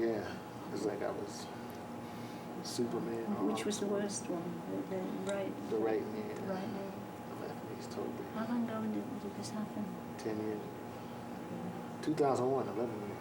Yeah, it's like I was Superman. Which was the worst one? The right knee. Right knee. The left knee's totally. How long ago did this happen? 10 years. 2001, 11 years.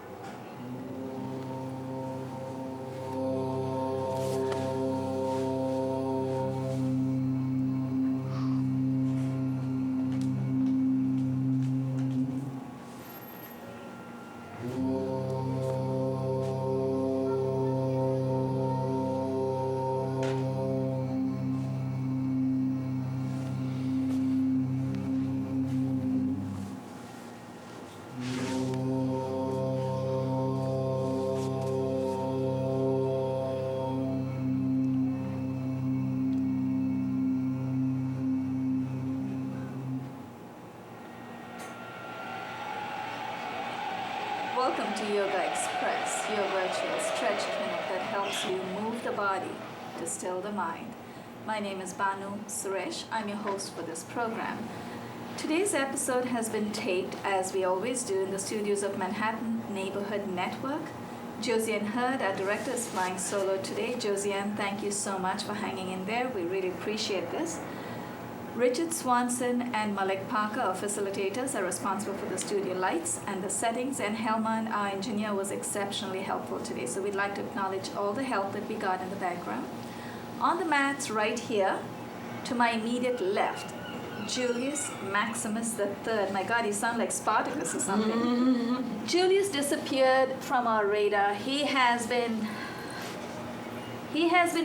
Welcome to Yogaxpress, your virtual stretch clinic that helps you move the body to still the mind. My name is Banu Suresh. I'm your host for this program. Today's episode has been taped, as we always do, in the studios of Manhattan Neighborhood Network. Josiane Hurd, our director, is flying solo today. Josiane, thank you so much for hanging in there. We really appreciate this. Richard Swanson and Malik Parker, our facilitators, are responsible for the studio lights and the settings, and Helman, our engineer, was exceptionally helpful today. So we'd like to acknowledge all the help that we got in the background. On the mats right here, to my immediate left, Julius Maximus III. My God, you sound like Spartacus or something. Julius disappeared from our radar. He has been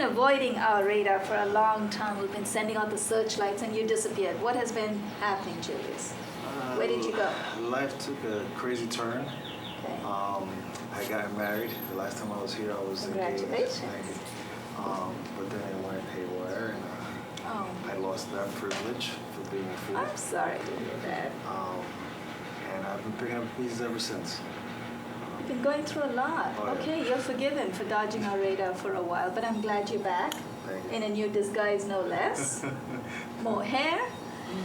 avoiding our radar for a long time. We've been sending out the searchlights and you disappeared. What has been happening, Julius? Where did you go? Life took a crazy turn. Okay. I got married. The last time I was here, I was engaged. Congratulations. But then it went haywire, and I lost that privilege for being a fool. I'm sorry to hear that. And I've been picking up pieces ever since. You've been going through a lot. Oh, yeah. Okay, you're forgiven for dodging our radar for a while, but I'm glad you're back. Thank you. In a new disguise, no less. More hair.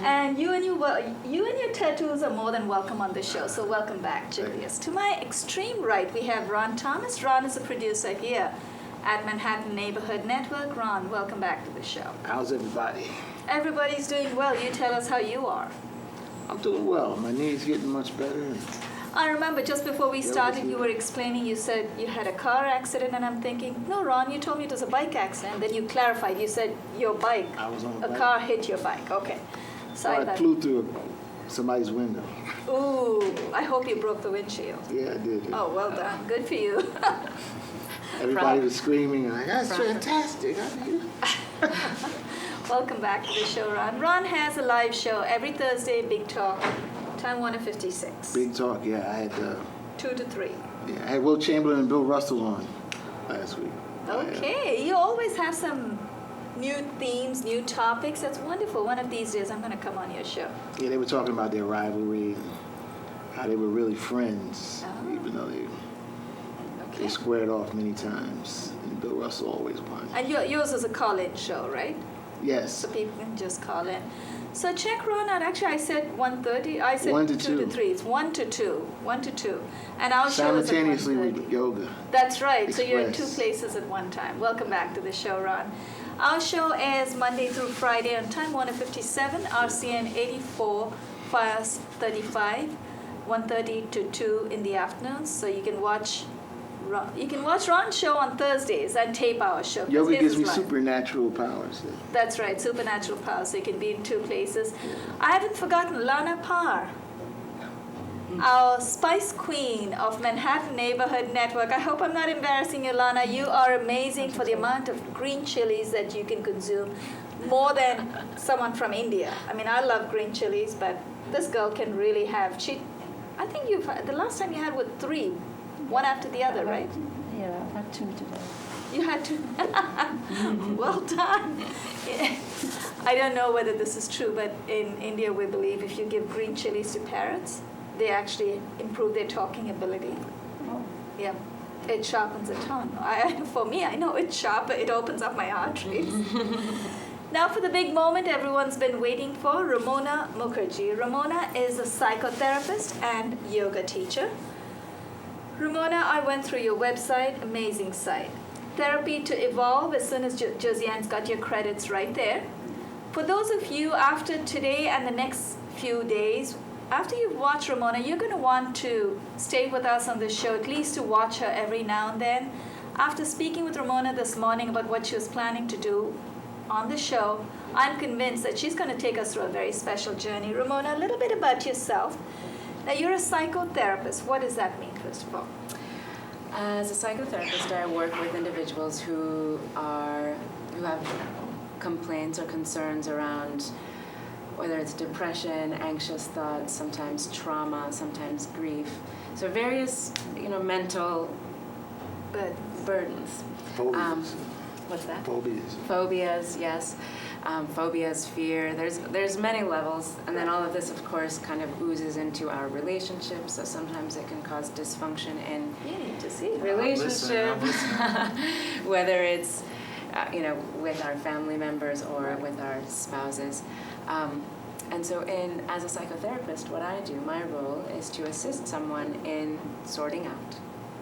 And you and your tattoos are more than welcome on the show, so welcome back, Julius. To my extreme right, we have Ron Thomas. Ron is a producer here at Manhattan Neighborhood Network. Ron, welcome back to the show. How's everybody? Everybody's doing well. You tell us how you are. I'm doing well. My knee's getting much better. I remember just before we started, you were explaining, you said you had a car accident, and I'm thinking, no, Ron, you told me it was a bike accident. Then you clarified, you said your bike. I was on a bike. Car hit your bike. Okay. So I flew through somebody's window. Ooh, I hope you broke the windshield. Yeah, I did. Yeah. Oh, well done. Good for you. Everybody was screaming, and that's fantastic. Welcome back to the show, Ron. Ron has a live show every Thursday, Big Talk, time 1:56. Big Talk, yeah. I had 2 to 3. Yeah, I had Will Chamberlain and Bill Russell on last week. Okay, you always have some new themes, new topics. That's wonderful. One of these days, I'm going to come on your show. Yeah, they were talking about their rivalry and how they were really friends, even though they squared off many times, and Bill Russell always won. And yours is a call-in show, right? Yes. So people can just call in. So check Ron out. Actually, I said 1:30. I said 1 to 2 to 3. It's 1 to 2. 1 to 2. And our show is at 1:30. Simultaneously with yoga. That's right. Express. So you're in 2 places at one time. Welcome back to the show, Ron. Our show airs Monday through Friday on time 1:57, RCN 84, Fires 35, 1:30 to 2 in the afternoons. So you can watch Ron's show on Thursdays and tape our show. Yoga gives me supernatural powers. Yeah. That's right, supernatural powers. So you can be in 2 places. I haven't forgotten Lana Parr, our Spice Queen of Manhattan Neighborhood Network. I hope I'm not embarrassing you, Lana. You are amazing for the amount of green chilies that you can consume, more than someone from India. I mean, I love green chilies, but this girl can really have. I think the last time you had with 3, one after the other, right? Yeah, I had 2 today. You had to. Well done. Yeah. I don't know whether this is true, but in India we believe if you give green chilies to parrots, they actually improve their talking ability. Oh. Yeah, it sharpens the tongue. For me, I know it's sharper. It opens up my arteries. Now for the big moment everyone's been waiting for, Romona Mukherjee. Romona is a psychotherapist and yoga teacher. Ramona, I went through your website, amazing site. Therapy to Evolve, as soon as Josiane's got your credits right there. For those of you after today and the next few days, after you've watched Ramona, you're going to want to stay with us on this show, at least to watch her every now and then. After speaking with Ramona this morning about what she was planning to do on the show, I'm convinced that she's going to take us through a very special journey. Ramona, a little bit about yourself. Now, you're a psychotherapist. What does that mean, first of all? As a psychotherapist, I work with individuals who have complaints or concerns around whether it's depression, anxious thoughts, sometimes trauma, sometimes grief. So various, mental burdens. Phobias. What's that? Phobias. Phobias, yes. Phobias, fear. There's many levels, and then all of this, of course, kind of oozes into our relationships. So sometimes it can cause dysfunction in You need to see. relationship, I'm listening. whether it's with our family members or with our spouses. And so as a psychotherapist, what I do, my role is to assist someone in sorting out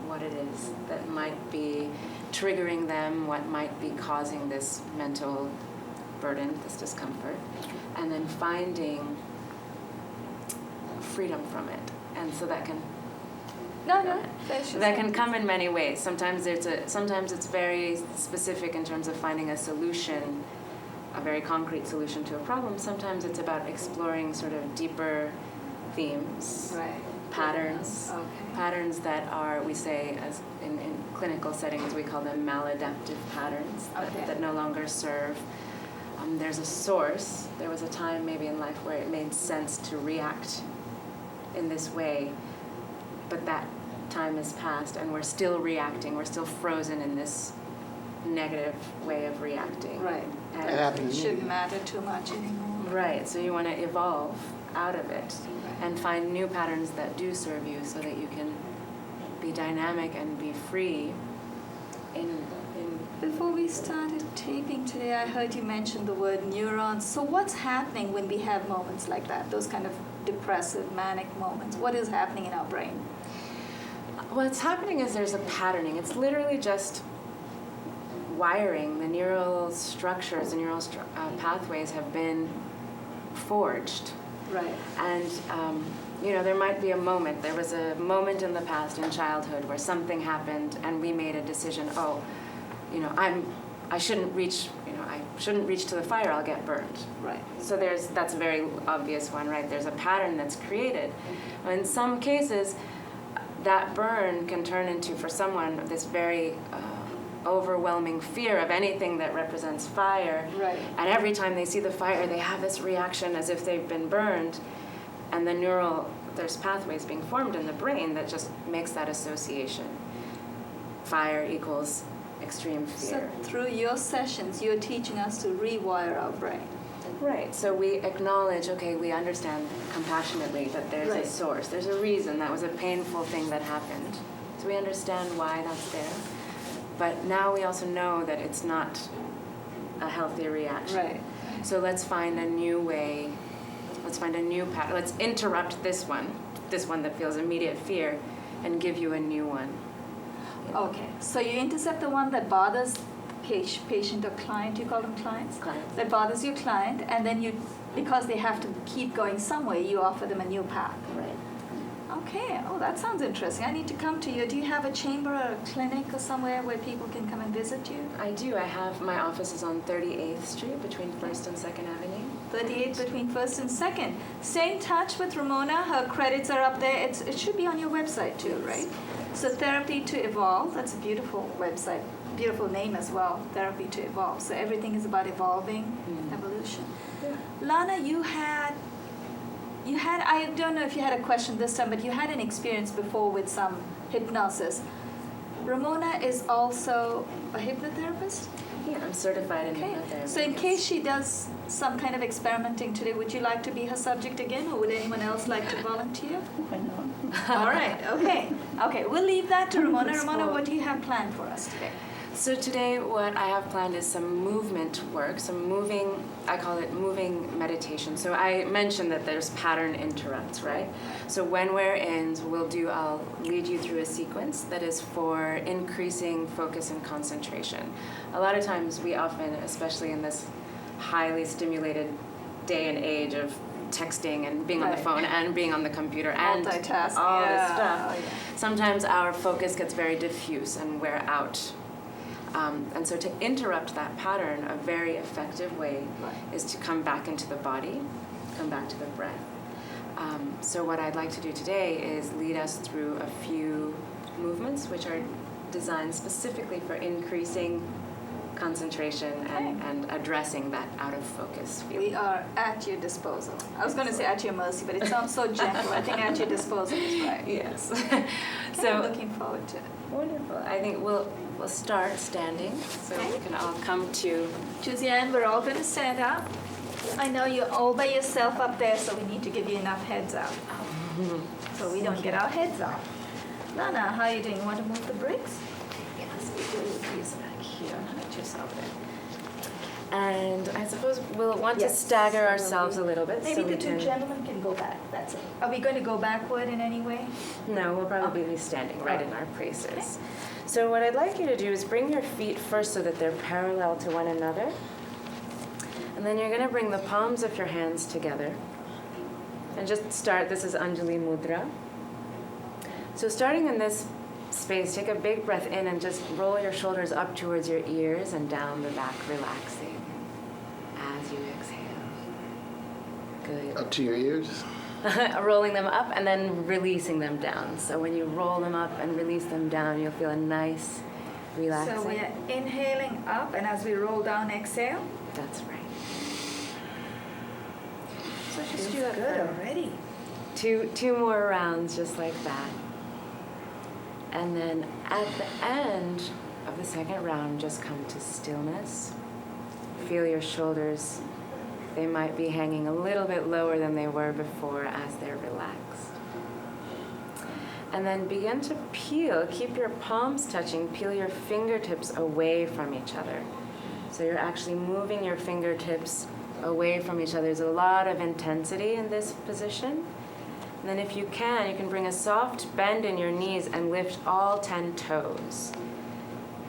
what it is that might be triggering them, what might be causing this mental burden, this discomfort, and then finding freedom from it. And so that can that can come in many ways. Sometimes it's very specific in terms of finding a solution, a very concrete solution to a problem. Sometimes it's about exploring sort of deeper themes, Right. patterns, Okay. patterns that are, we say, as in clinical settings, we call them maladaptive patterns Okay. that no longer serve. There's a source. There was a time maybe in life where it made sense to react in this way, but that time has passed and we're still reacting. We're still frozen in this negative way of reacting. Right. And- That happened It to me. shouldn't matter too much anymore. Right, so you want to evolve out of it Right. and find new patterns that do serve you so that you can be dynamic and be free in Before we started taping today, I heard you mention the word neurons. So what's happening when we have moments like that, those kind of depressive, manic moments? What is happening in our brain? what's happening is there's a patterning. It's literally just wiring. The neural structures, the neural pathways have been forged. Right. And, there might be a moment. There was a moment in the past, in childhood, where something happened and we made a decision, I shouldn't reach to the fire, I'll get burned. Right. So that's a very obvious one, right? There's a pattern that's created. In some cases, that burn can turn into, for someone, this very overwhelming fear of anything that represents fire. Right. And every time they see the fire, they have this reaction as if they've been burned. And there's pathways being formed in the brain that just makes that association. Fire equals extreme fear. So through your sessions, you're teaching us to rewire our brain. Right, so we acknowledge, we understand compassionately that there's Right. a source, there's a reason, that was a painful thing that happened. So we understand why that's there. But now we also know that it's not a healthy reaction. Right. So let's find a new way, let's find a new pattern, let's interrupt this one that feels immediate fear, and give you a new one. Okay. So you intercept the one that bothers patient or client, you call them clients? Clients. That bothers your client, and then because they have to keep going somewhere, you offer them a new path. Right. Okay. Oh, that sounds interesting. I need to come to you. Do you have a chamber or a clinic or somewhere where people can come and visit you? I do. My office is on 38th Street between 1st and 2nd Avenue. 38 between 1st and 2nd. Stay in touch with Ramona. Her credits are up there. It should be on your website too, right? So Therapy to Evolve. That's a beautiful website. Beautiful name as well. Therapy to Evolve. So everything is about evolving, evolution. Yeah. Lana, you had, I don't know if you had a question this time, but you had an experience before with some hypnosis. Ramona is also a hypnotherapist? Yeah, I'm certified in Okay. hypnotherapy. So in yes. case she does some kind of experimenting today, would you like to be her subject again, or would anyone else like to volunteer? Why not? All right, okay. Okay, we'll leave that to Ramona. Explore. Ramona, what do you have planned for us today? So today what I have planned is some movement work, some moving, I call it moving meditation. So I mentioned that there's pattern interrupts, right? So when we're in, I'll lead you through a sequence that is for increasing focus and concentration. A lot of times we often, especially in this highly stimulated day and age of texting and being on the phone and being on the computer and multitasking, all this stuff, Oh, yeah. sometimes our focus gets very diffuse and we're out. And so to interrupt that pattern, a very effective way is to come back into the body, come back to the breath. So what I'd like to do today is lead us through a few movements which are designed specifically for increasing concentration and addressing that out of focus feeling. We are at your disposal. I was going to say at your mercy, but it sounds so gentle. I think at your disposal is right. Yes. So I'm looking forward to it. Wonderful. I think we'll start standing, so we can all come to. Juzianne, we're all going to stand up. I know you're all by yourself up there, so we need to give you enough heads up, so we don't get our heads off. Lana, how are you doing? You want to move the bricks? Yes, we do. These back here, not yourself there. And I suppose we'll want to stagger ourselves a little bit. Maybe so the we two can... gentlemen can go back. That's it. Are we going to go backward in any way? No, we'll probably be standing right in our places. So what I'd like you to do is bring your feet first so that they're parallel to one another. And then you're going to bring the palms of your hands together. And just start, this is Anjali Mudra. So starting in this space, take a big breath in and just roll your shoulders up towards your ears and down the back, relaxing as you exhale. Good. Up to your ears? Rolling them up and then releasing them down. So when you roll them up and release them down, you'll feel a nice relaxing. So we're inhaling up, and as we roll down, exhale. That's right. So just feels do good that already. Two more rounds just like that. And then at the end of the second round, just come to stillness. Feel your shoulders. They might be hanging a little bit lower than they were before as they're relaxed. And then begin to peel. Keep your palms touching. Peel your fingertips away from each other. So you're actually moving your fingertips away from each other. There's a lot of intensity in this position. And then if you can bring a soft bend in your knees and lift all 10 toes.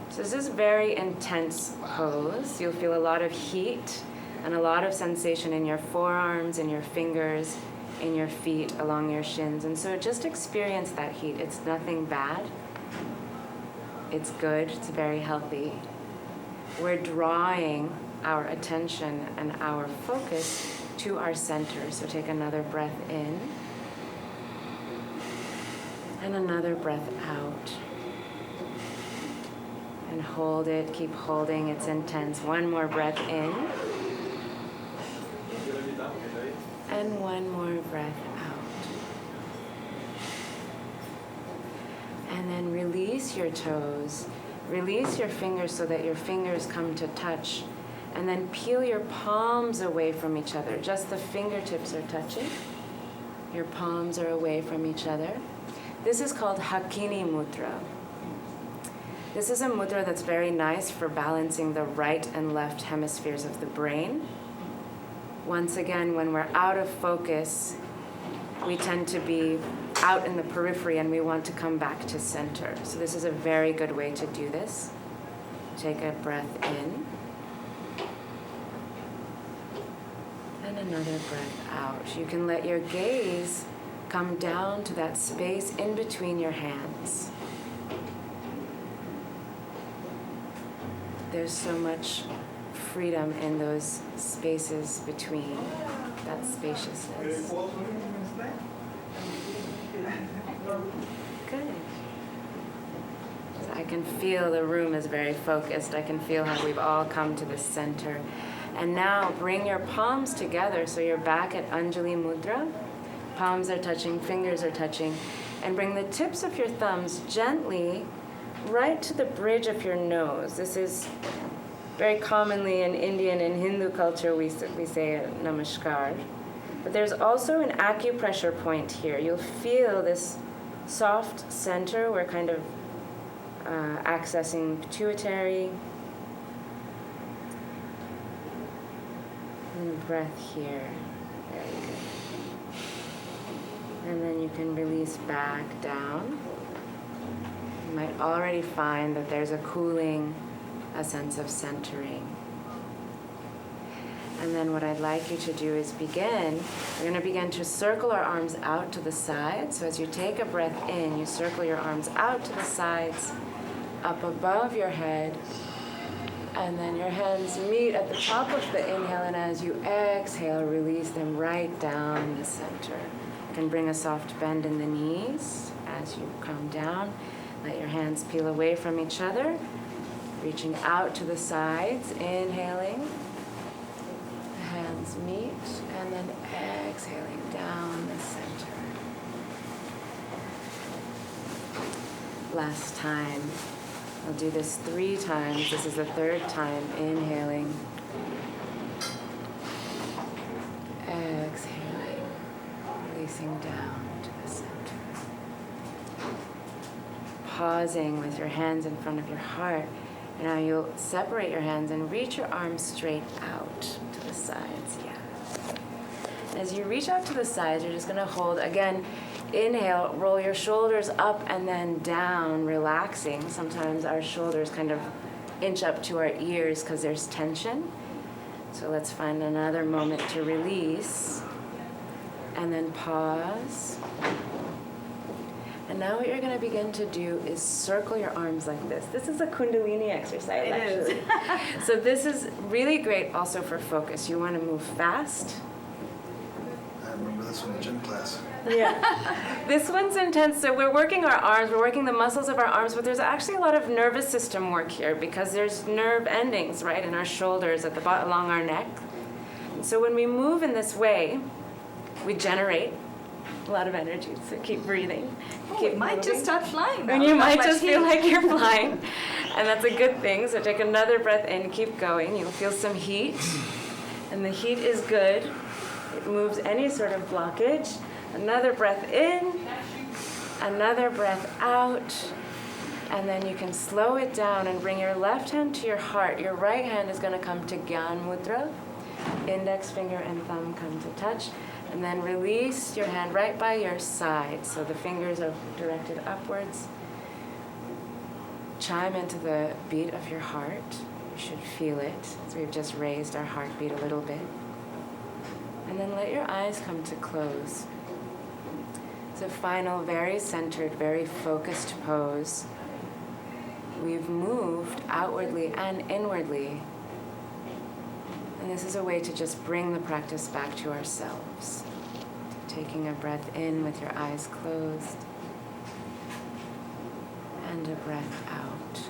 So this is very intense pose. You'll feel a lot of heat and a lot of sensation in your forearms, in your fingers, in your feet, along your shins. And so just experience that heat. It's nothing bad. It's good. It's very healthy. We're drawing our attention and our focus to our center. So take another breath in and another breath out. And hold it. Keep holding. It's intense. One more breath in. And one more breath out. And then release your toes. Release your fingers so that your fingers come to touch. And then peel your palms away from each other. Just the fingertips are touching. Your palms are away from each other. This is called Hakini Mudra. This is a mudra that's very nice for balancing the right and left hemispheres of the brain. Once again, when we're out of focus, we tend to be out in the periphery and we want to come back to center. So this is a very good way to do this. Take a breath in. And another breath out. You can let your gaze come down to that space in between your hands. There's so much freedom in those spaces between, that spaciousness. Good. So I can feel the room is very focused. I can feel how we've all come to the center. And now bring your palms together so you're back at Anjali Mudra. Palms are touching, fingers are touching. And bring the tips of your thumbs gently right to the bridge of your nose. This is very commonly in Indian and Hindu culture, we say namaskar. But there's also an acupressure point here. You'll feel this soft center where kind of accessing pituitary. And breath here. Very good. And then you can release back down. You might already find that there's a cooling, a sense of centering. And then what I'd like you to do is we're going to begin to circle our arms out to the sides. So as you take a breath in, you circle your arms out to the sides, up above your head, and then your hands meet at the top of the inhale, and as you exhale, release them right down the center. You can bring a soft bend in the knees as you come down. Let your hands peel away from each other, reaching out to the sides, inhaling. Hands meet, and then exhaling down the center. Last time. I'll do this 3 times. This is the 3rd time. Inhaling. Exhaling. Releasing down to the center. Pausing with your hands in front of your heart. Now you'll separate your hands and reach your arms straight out to the sides. Yeah. As you reach out to the sides, you're just going to hold. Again, inhale, roll your shoulders up and then down, relaxing. Sometimes our shoulders kind of inch up to our ears because there's tension. So let's find another moment to release. And then pause. And now what you're going to begin to do is circle your arms like this. This is a Kundalini exercise, actually. So this is really great also for focus. You want to move fast. I remember this from the gym class. Yeah. This one's intense. So we're working our arms, we're working the muscles of our arms, but there's actually a lot of nervous system work here because there's nerve endings, right, in our shoulders, at the bottom, along our neck. And so when we move in this way, we generate a lot of energy. So keep breathing. Keep might moving. just start flying now. And you Not might much just feel heat. like you're flying. And that's a good thing. So take another breath in, keep going. You'll feel some heat. And the heat is good. It moves any sort of blockage. Another breath in, another breath out. And then you can slow it down and bring your left hand to your heart. Your right hand is going to come to Gyan Mudra. Index finger and thumb come to touch. And then release your hand right by your side. So the fingers are directed upwards. Chime into the beat of your heart. You should feel it. So we've just raised our heartbeat a little bit. And then let your eyes come to close. It's a final, very centered, very focused pose. We've moved outwardly and inwardly. And this is a way to just bring the practice back to ourselves. Taking a breath in with your eyes closed. And a breath out.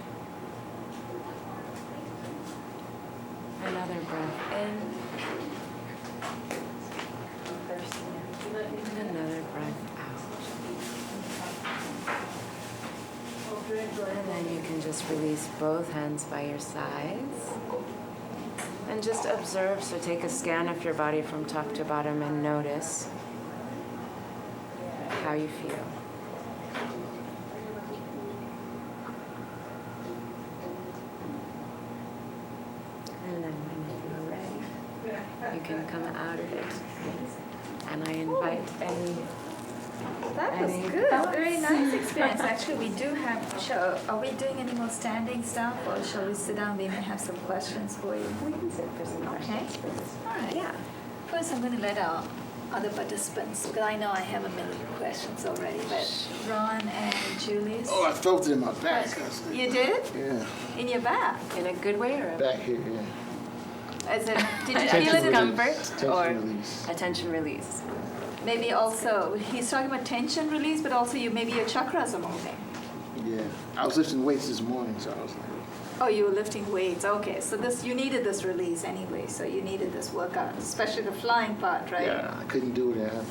Another breath in. And another breath out. And then you can just release both hands by your sides. And just observe, so take a scan of your body from top to bottom and notice how you feel. And then when you're ready, you can come out of it. And I invite any... That was Any good. thoughts? Very nice experience. Actually, we do have. Are we doing any more standing stuff, or shall we sit down? We may have some questions for you. We can sit for some questions for this. All right. Yeah. First, I'm going to let our other participants, because I know I have a million questions already. But Ron and Julie's. Oh, I felt it in my back. You did? Yeah, In your back? In a good way or a back here, yeah. As in, did you Tension feel it in release. discomfort Tension or release. a tension release? Maybe also, he's talking about tension release, but also maybe your chakras are moving. Yeah, I was lifting weights this morning, so I was like, Oh, you were lifting weights. Okay, so you needed this release anyway. So you needed this workout, especially the flying part, right? yeah, I couldn't do that.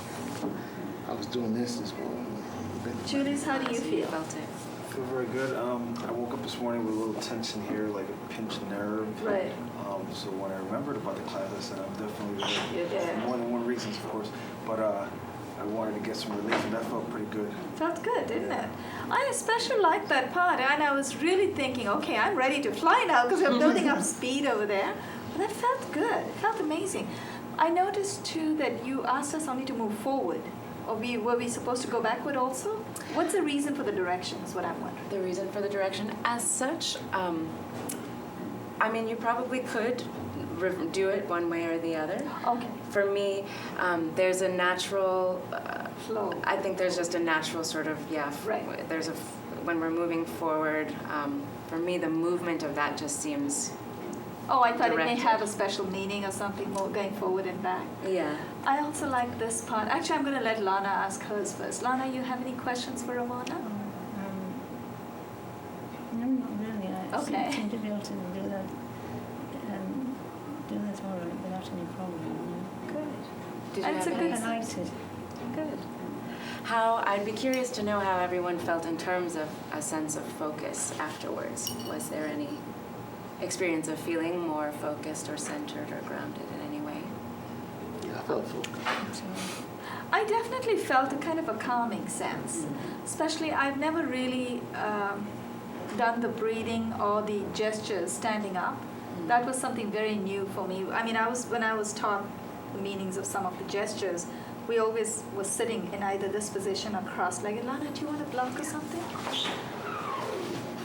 I was doing this morning. Julie's, how do you So you feel? felt it. I feel very good. I woke up this morning with a little tension here, like a pinched nerve. Right. So when I remembered about the class, I said, I'm definitely You're there. for more than one reason, of course. But I wanted to get some relief, and that felt pretty good. Felt good, didn't it? I especially liked that part, and I was really thinking, okay, I'm ready to fly now because I'm building up speed over there. But that felt good. It felt amazing. I noticed too that you asked us only to move forward. Or were we supposed to go backward also? What's the reason for the direction is what I'm wondering. The reason for the direction, as such, I mean, you probably could do it one way or the other. Okay. For me, there's a natural Flow. I think there's just a natural sort of Right. There's when we're moving forward. For me, the movement of that just seems. Oh, I thought it may Directed. have a special meaning or something more going forward and back. Yeah. I also like this part. Actually, I'm going to let Lana ask hers first. Lana, you have any questions for Romona? No, not really. I Okay. seem to be able to do that more without any problem. Good. Did you And it's have a any- good I liked it. Good. I'd be curious to know how everyone felt in terms of a sense of focus afterwards. Was there any experience of feeling more focused or centered or grounded in any way? Yeah, I felt focused. I definitely felt a kind of a calming sense. Especially, I've never really done the breathing or the gestures standing up. That was something very new for me. I mean, when I was taught the meanings of some of the gestures, we always was sitting in either this position or cross-legged. Lana, do you want a block or something?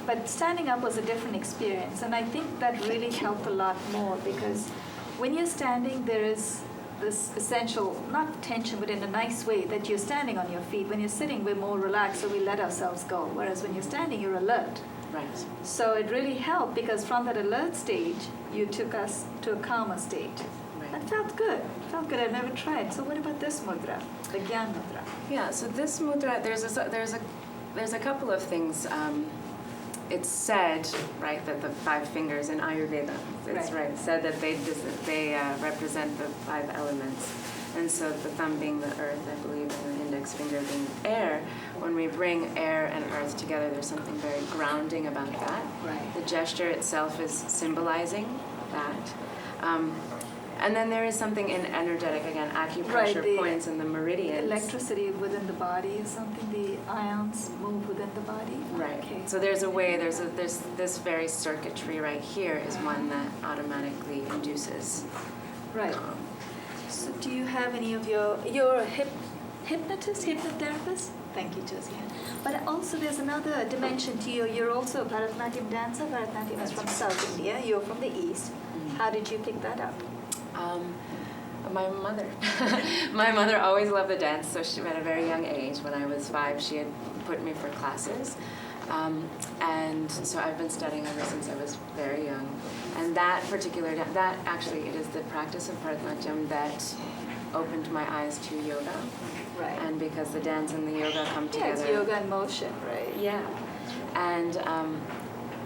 But standing up was a different experience, and I think that really helped a lot more because when you're standing, there is this essential, not tension, but in a nice way, that you're standing on your feet. When you're sitting, we're more relaxed, so we let ourselves go. Whereas when you're standing, you're alert. Right. So it really helped because from that alert stage, you took us to a calmer state. Right. That felt good. Felt good. I've never tried. So what about this mudra, the Gyan mudra? Yeah. So this mudra, there's a couple of things. It's said, right, that the 5 fingers in Ayurveda, it's right, said that they represent the 5 elements. And so the thumb being the earth, I believe, and the index finger being air. When we bring air and earth together, there's something very grounding about that. Right. The gesture itself is symbolizing that. And then there is something in energetic, again, acupressure the points and the meridians. Electricity within the body is something, the ions move within the body. Right. Okay. So there's a way, there's this very circuitry right here is one that automatically induces. Right. So do you have any of you're a hypnotist, hypnotherapist? Thank you, Josie. But also there's another dimension to you. You're also a Bharatanatyam dancer. Bharatanatyam is from South India. You're from the East. How did you pick that up? My mother. My mother always loved the dance, so she, at a very young age, when I was 5, she had put me for classes. And so I've been studying ever since I was very young. And that particular, it is the practice of Bharatanatyam that opened my eyes to yoga. Right. And because the dance and the yoga come together. Yeah, it's yoga in motion, right? Yeah. And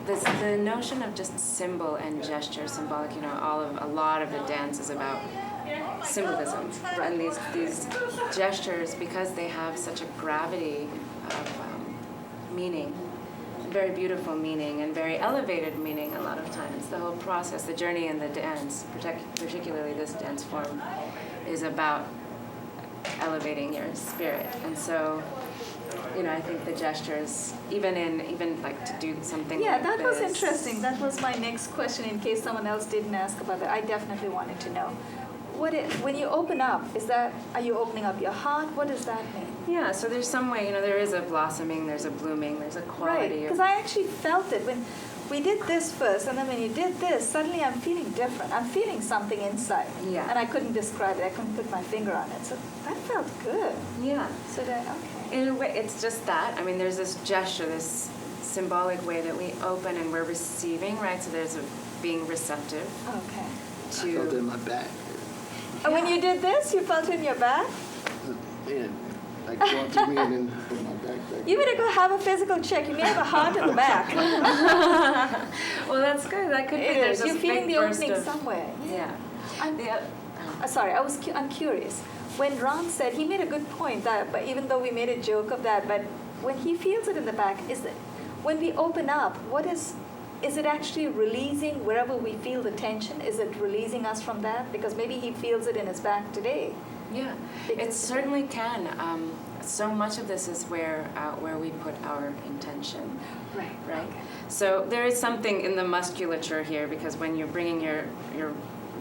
the notion of just symbol and gesture, symbolic, a lot of the dance is about symbolism. And these gestures, because they have such a gravity of meaning, very beautiful meaning and very elevated meaning a lot of times. The whole process, the journey in the dance, particularly this dance form, is about elevating your spirit. And so, I think the gestures, even like to do something Yeah, like that was this. interesting. That was my next question in case someone else didn't ask about that. I definitely wanted to know. When you open up, are you opening up your heart? What does that mean? Yeah, so there's some way, there is a blossoming, there's a blooming, there's a quality Right, because I actually felt it when we did this first, and then when you did this, suddenly I'm feeling different. I'm feeling something inside. Yeah. And I couldn't describe it. I couldn't put my finger on it. So that felt good. Yeah. So okay. In a way, it's just that. I mean, there's this gesture, this symbolic way that we open and we're receiving, right? So there's a being receptive Okay. I felt it in my back. And when you did this, you felt it in your back? Yeah, like going through me and then put my back. You better go have a physical check. You may have a heart in the back. Well, that's good. That could be. It There's is. You're this feeling big the burst opening of- somewhere. Yeah. Sorry, I'm curious. When Ron said, he made a good point, but even though we made a joke of that, but when he feels it in the back, when we open up, is it actually releasing wherever we feel the tension? Is it releasing us from that? Because maybe he feels it in his back today. Yeah, it certainly can. So much of this is where we put our intention. Right. Right. Okay. So there is something in the musculature here, because when you're bringing you're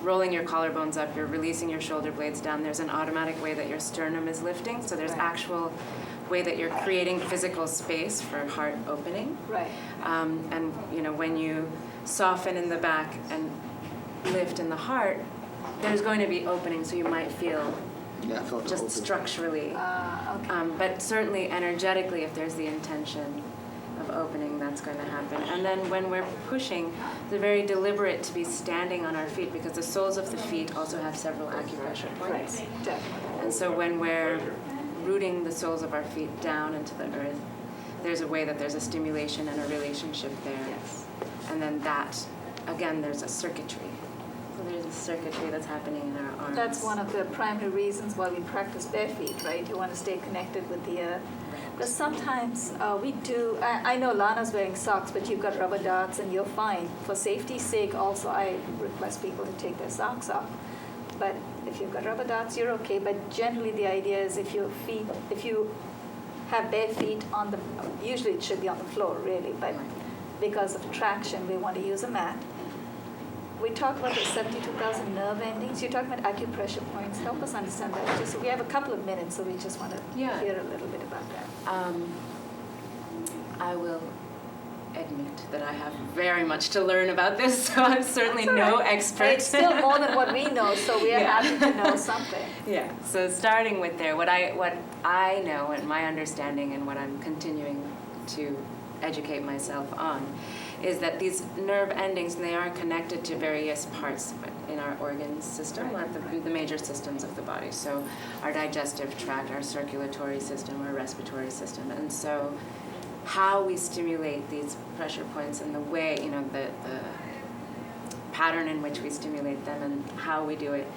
rolling your collarbones up, you're releasing your shoulder blades down. There's an automatic way that your sternum is lifting. So there's actual way that you're creating physical space for heart opening. Right. And when you soften in the back and lift in the heart, there's going to be opening. So you might feel Yeah, I felt just open. structurally, Okay. but certainly energetically, if there's the intention of opening, that's going to happen. And then when we're pushing, it's very deliberate to be standing on our feet, because the soles of the feet also have several acupressure points. Right. Definitely. And so when we're rooting the soles of our feet down into the earth, there's a way that there's a stimulation and a relationship there. Yes. And then that, again, there's a circuitry. So there's a circuitry that's happening in our arms. That's one of the primary reasons why we practice bare feet, right? You want to stay connected with the earth. But sometimes we do, I know Lana's wearing socks, but you've got rubber darts and you're fine. For safety's sake, also, I request people to take their socks off. But if you've got rubber darts, you're okay. But generally the idea is if you have bare feet on the, usually it should be on the floor, really, but because of traction, we want to use a mat. We talk about the 72,000 nerve endings. You're talking about acupressure points. Help us understand that. Just we have a couple of minutes, so we just want to hear a little bit about that. I will admit that I have very much to learn about this, so I'm certainly no expert. It's still more than what we know, so we are happy to know something. Yeah. So starting with there, what I know and my understanding and what I'm continuing to educate myself on is that these nerve endings, they are connected to various parts in our organ system, or the major systems of the body. So our digestive tract, our circulatory system, our respiratory system. And so how we stimulate these pressure points and the way, the pattern in which we stimulate them and how we do it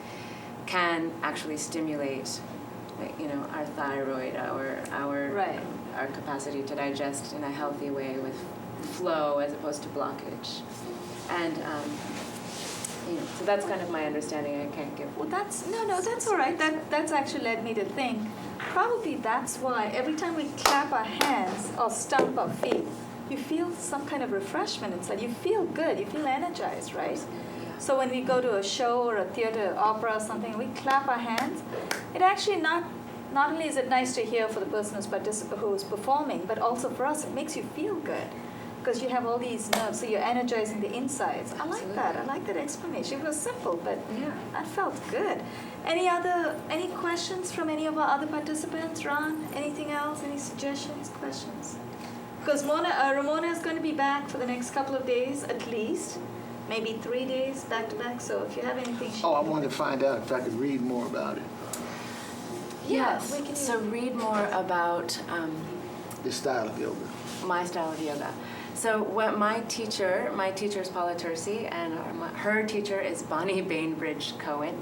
can actually stimulate, our thyroid, our capacity to digest in a healthy way with flow as opposed to blockage. And so that's kind of my understanding. I can't give. Well, that's all right. That's actually led me to think. Probably that's why every time we clap our hands or stomp our feet, you feel some kind of refreshment inside. You feel good. You feel energized, right? So when we go to a show or a theater, opera or something, and we clap our hands, it actually not only is it nice to hear for the person who's performing, but also for us, it makes you feel good. Because you have all these nerves, so you're energizing the insides. I like that. I like that explanation. It was simple, but that felt good. Any questions from any of our other participants? Ron, anything else? Any suggestions, questions? Because Romona is going to be back for the next couple of days at least, maybe 3 days back to back. So if you have anything, I wanted to find out if I could read more about it. Yes. we can So read more about This style of yoga. my style of yoga. So what my teacher is Paula Tercy, and her teacher is Bonnie Bainbridge Cohen.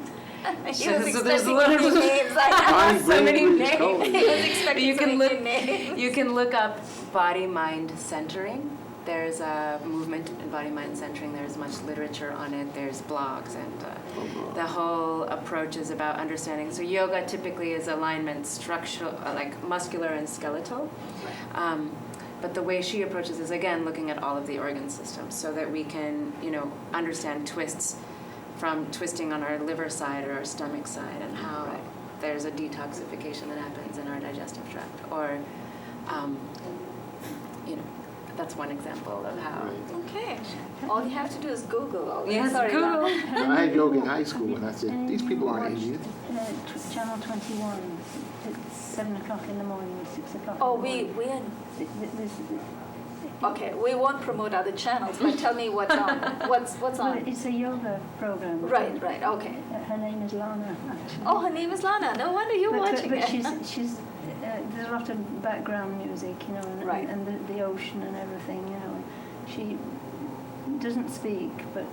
He was So there's a expecting lot of many names. Bonnie so many Bainbridge Cohen. names. He was expecting You so can many look. names. You can look up body-mind centering. There's a movement in body-mind centering. There's much literature on it. There's blogs, and the whole approach is about understanding. So yoga typically is alignment, structural, like muscular and skeletal. But the way she approaches is, again, looking at all of the organ systems so that we can, understand twists from twisting on our liver side or our stomach side, and how there's a detoxification that happens in our digestive tract. Or, that's one example of how. Okay. All you have to do is Google all that. Yes, Sorry, Google. Lana. I had yoga in high school, and I said, these people aren't Watched, Indian. Channel 21 at 7 o'clock in the morning, 6 o'clock Oh, in the morning. Okay, we won't promote other channels, but tell me what's on. What's Well, on? it's a yoga program. Right, okay. Her name is Lana, actually. Oh, her name is Lana. No wonder you're watching but it. she's there's a lot of background music, Right. and the ocean and everything, She doesn't speak, but